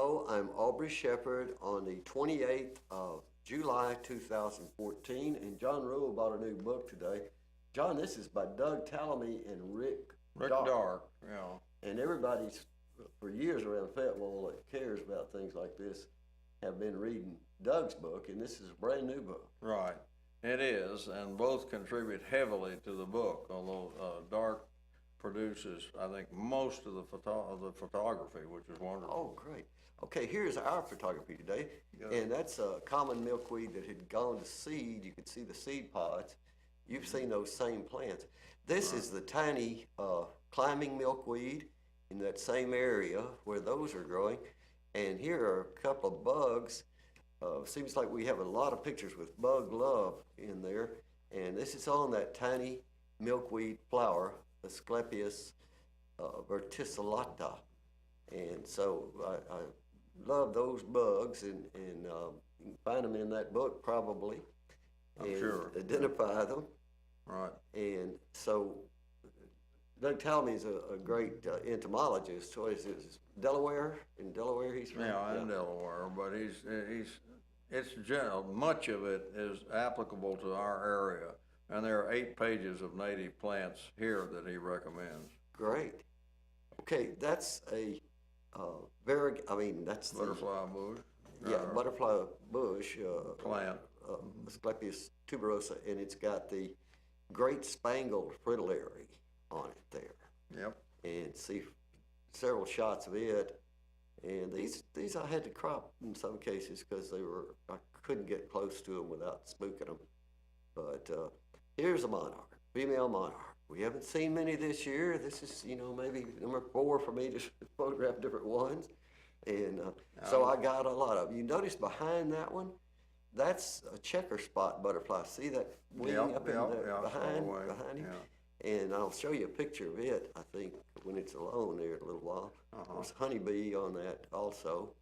Hello, I'm Aubrey Shepherd on the 28th of July 2014, and John Rule bought a new book today. John, this is by Doug Tallamy and Rick Dark, yeah. And everybody's, for years around Fayetteville that cares about things like this, have been reading Doug's book, and this is a brand new book. Right, it is, and both contribute heavily to the book, although Dark produces, I think, most of the photography, which is wonderful. Oh, great. Okay, here's our photography today, and that's a common milkweed that had gone to seed. You can see the seed pods. You've seen those same plants. This is the tiny climbing milkweed in that same area where those are growing. And here are a couple of bugs. Seems like we have a lot of pictures with bug love in there. And this is on that tiny milkweed flower, Asclepias verticillata. And so I love those bugs, and you can find them in that book probably. I'm sure. Identify them. Right. And so Doug Tallamy is a great entomologist. What is this? Delaware? In Delaware he's from? Yeah, in Delaware, but it's general. Much of it is applicable to our area, and there are 8 pages of native plants here that he recommends. Great. Okay, that's a that's butterfly bush. Yeah, butterfly bush. Plant. Asclepias tuberosa, and it's got the great spangled fritillary on it there. Yep. And see several shots of it. And these I had to crop in some cases because I couldn't get close to them without spooking them. But here's a monarch, female monarch. We haven't seen many this year. This is, maybe number 4 for me to photograph different ones. And so I got a lot of them. You notice behind that one, that's a checker spot butterfly. See that wing up in there behind you? Yeah. And I'll show you a picture of it, I think, when it's alone there in a little while. There's a honeybee on that also.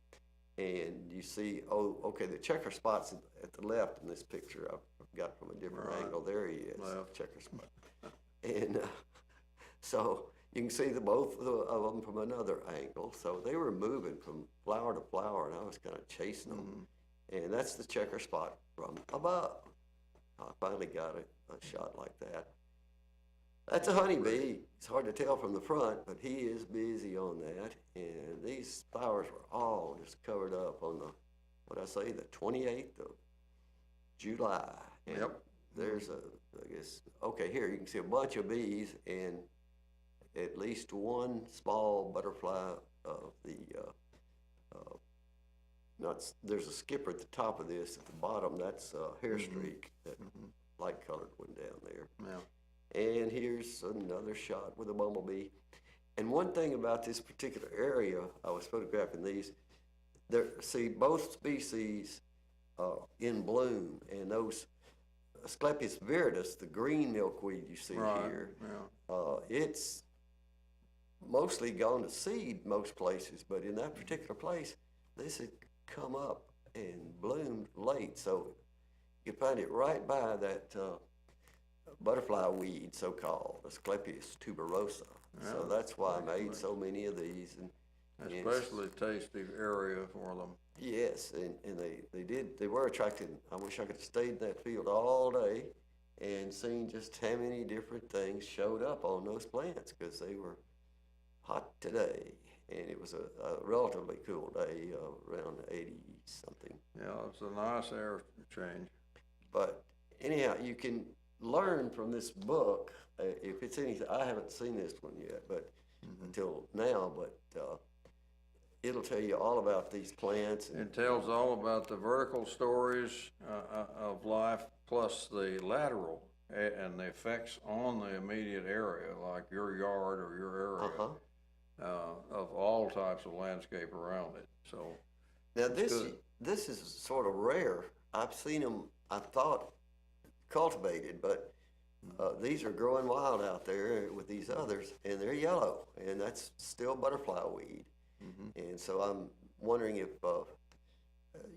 And you see, the checker spot's at the left in this picture. I've got from a different angle. There he is, checker spot. And so you can see both of them from another angle. So they were moving from flower to flower, and I was kind of chasing them. And that's the checker spot from above. I finally got a shot like that. That's a honeybee. It's hard to tell from the front, but he is busy on that. And these flowers were all just covered up on the 28th of July. And there's here you can see a bunch of bees and at least one small butterfly of the there's a skipper at the top of this. At the bottom, that's a hair streak, that light colored one down there. Yeah. And here's another shot with a bumblebee. And one thing about this particular area, I was photographing these, see both species in bloom, and those Asclepias viridis, the green milkweed you see here, it's mostly gone to seed most places, but in that particular place, this had come up and bloomed late, so you can find it right by that butterfly weed, so-called Asclepias tuberosa. Yeah, so that's why I made so many of these. And especially tasty area for them. Yes, and they were attracted. I wish I could have stayed in that field all day and seen just how many different things showed up on those plants, because they were hot today. And it was a relatively cool day, around 80-something. Yeah, it's a nice air change. But anyhow, you can learn from this book, if it's anything. I haven't seen this one yet, but until now, but it'll tell you all about these plants. It tells all about the vertical stories of life, plus the lateral and the effects on the immediate area, like your yard or your area. Of all types of landscape around it. So now this is sort of rare. I've seen them, I thought, cultivated, but these are growing wild out there with these others, and they're yellow, and that's still butterfly weed. And so I'm wondering if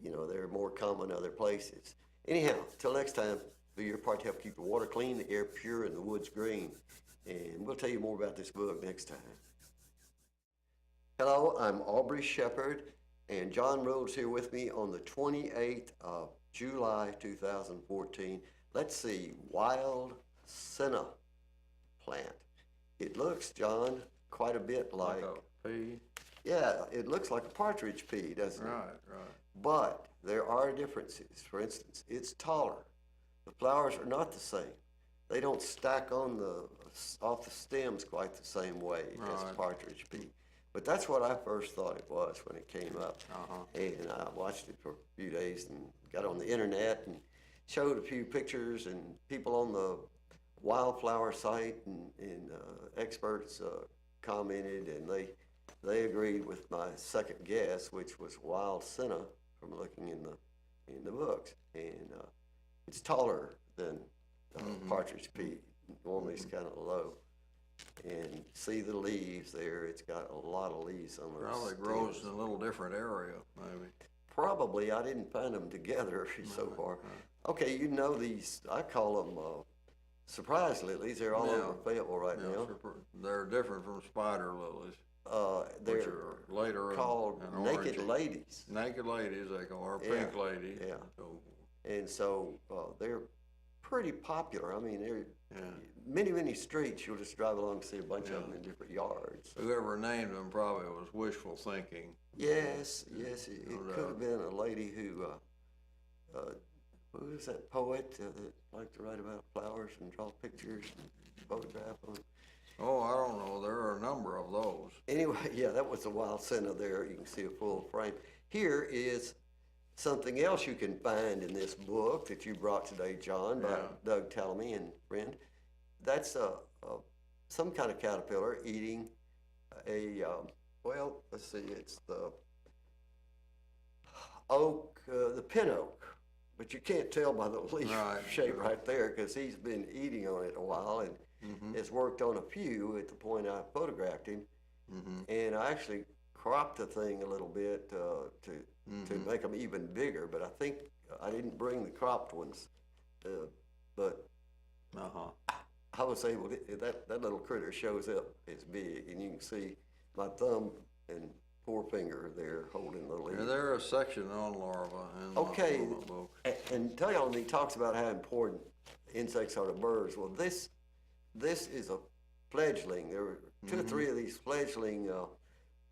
they're more common other places. Anyhow, till next time, do your part to help keep the water clean, the air pure, and the woods green. And we'll tell you more about this book next time. Hello, I'm Aubrey Shepherd, And John Rule's here with me on the 28th of July 2014. Let's see, wild senna plant. It looks, John, quite a bit like a pea? Yeah, it looks like a partridge pea, doesn't it? Right. But there are differences. For instance, it's taller. The flowers are not the same. They don't stack on off the stems quite the same way as partridge pea. But that's what I first thought it was when it came up. And I watched it for a few days and got on the internet and showed a few pictures, and people on the wildflower site and experts commented, and they agreed with my second guess, which was wild senna from looking in the books. And it's taller than partridge pea. Normally it's kind of low. And see the leaves there, it's got a lot of leaves on those Probably stems. grows in a little different area, maybe. Probably, I didn't find them together so far. Okay, you know these, I call them surprise lilies. They're all over Fayetteville right now. They're different from spider lilies. They're which are later called in naked orangey. ladies. Naked ladies, they call her pink lady. Yeah. So, And so they're pretty popular. I mean, they're many streets. You'll just drive along and see a bunch of them in different yards. whoever named them probably was wishful thinking. Yes, it could have been a lady who was that poet that liked to write about flowers and draw pictures and photograph them? Oh, I don't know. There are a number of those. Anyway, yeah, that was a wild senna there. You can see a full frame. Here is something else you can find in this book that you brought today, John, by Doug Tallamy and friend. That's some kind of caterpillar eating well, let's see, it's the oak, the pin oak, but you can't tell by the leaf shape right there because he's been eating on it a while and has worked on a few at the point I photographed him. And I actually cropped the thing a little bit to make them even bigger, but I think I didn't bring the cropped ones, but I was able to, that little critter shows up as big, and you can see my thumb and forefinger there holding the leaf. Yeah, there's a section on larvae in my book. And Tallamy talks about how important insects are to birds. Well, this is a fledgling. There were two or three of these fledgling.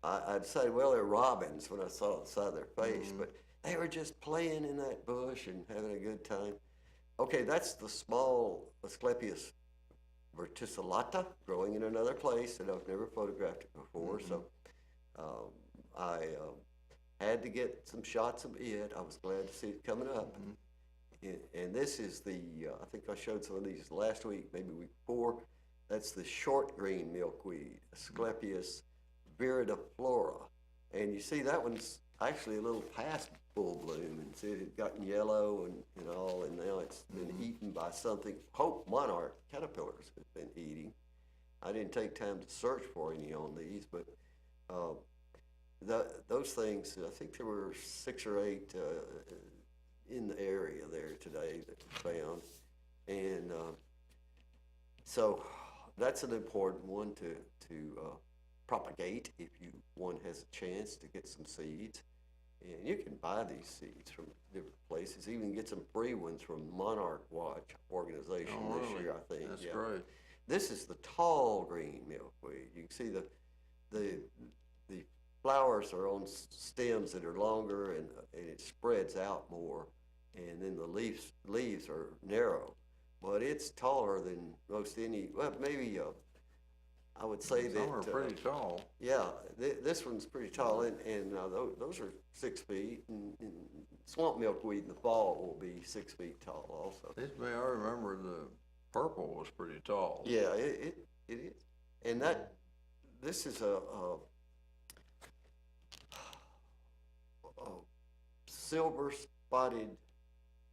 I'd say, well, they're robins when I saw the side of their face, but they were just playing in that bush and having a good time. Okay, that's the small Asclepias verticillata growing in another place that I've never photographed it before. So I had to get some shots of it. I was glad to see it coming up. And this is I think I showed some of these last week, maybe week before. That's the short green milkweed, Asclepias viridiflora. And you see that one's actually a little past full bloom, and see it had gotten yellow and all, and now it's been eaten by something. Hope monarch caterpillars have been eating. I didn't take time to search for any on these, but those things, I think there were 6 or 8 in the area there today that we found. And so that's an important one to propagate if one has a chance to get some seeds. And you can buy these seeds from different places, even get some free ones from Monarch Watch organization this year, I think. That's great. This is the tall green milkweed. You can see the flowers are on stems that are longer, and it spreads out more, and then the leaves are narrow. But it's taller than most any, well, maybe I would say that. Some are pretty tall. Yeah, this one's pretty tall, and those are 6 feet, and swamp milkweed in the fall will be 6 feet tall also. I remember the purple was pretty tall. Yeah, it is. And this is a silver spotted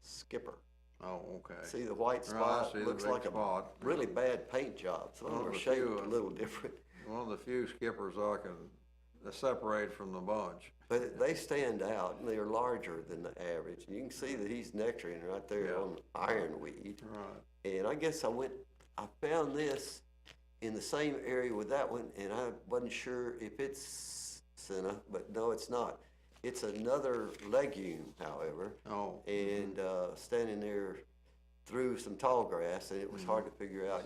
skipper. Oh, okay. See the white spot? Looks like a really bad paint job. Some of them are shaped a little different. One of the few skippers I can separate from the bunch. But they stand out, and they're larger than the average. And you can see that he's nectarine right there on ironweed. Right. And I guess I found this in the same area with that one, and I wasn't sure if it's senna, but no, it's not. It's another legume, however. Oh. And standing there through some tall grass, and it was hard to figure out.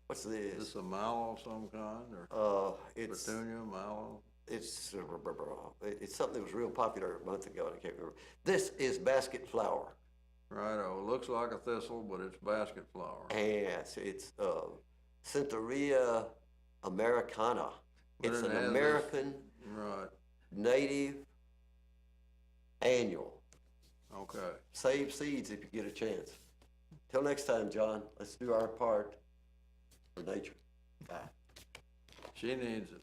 What's Is this? this a mallow of some kind, or It's petunia, mallow? it's something that was real popular a month ago, and I can't remember. This is basket flower. Right, oh, it looks like a thistle, but it's basket flower. Yes, it's Centaurea americana. But It's it an has this- American Right, native annual. okay. Save seeds if you get a chance. Till next time, John, let's do our part for nature. Bye. She needs it.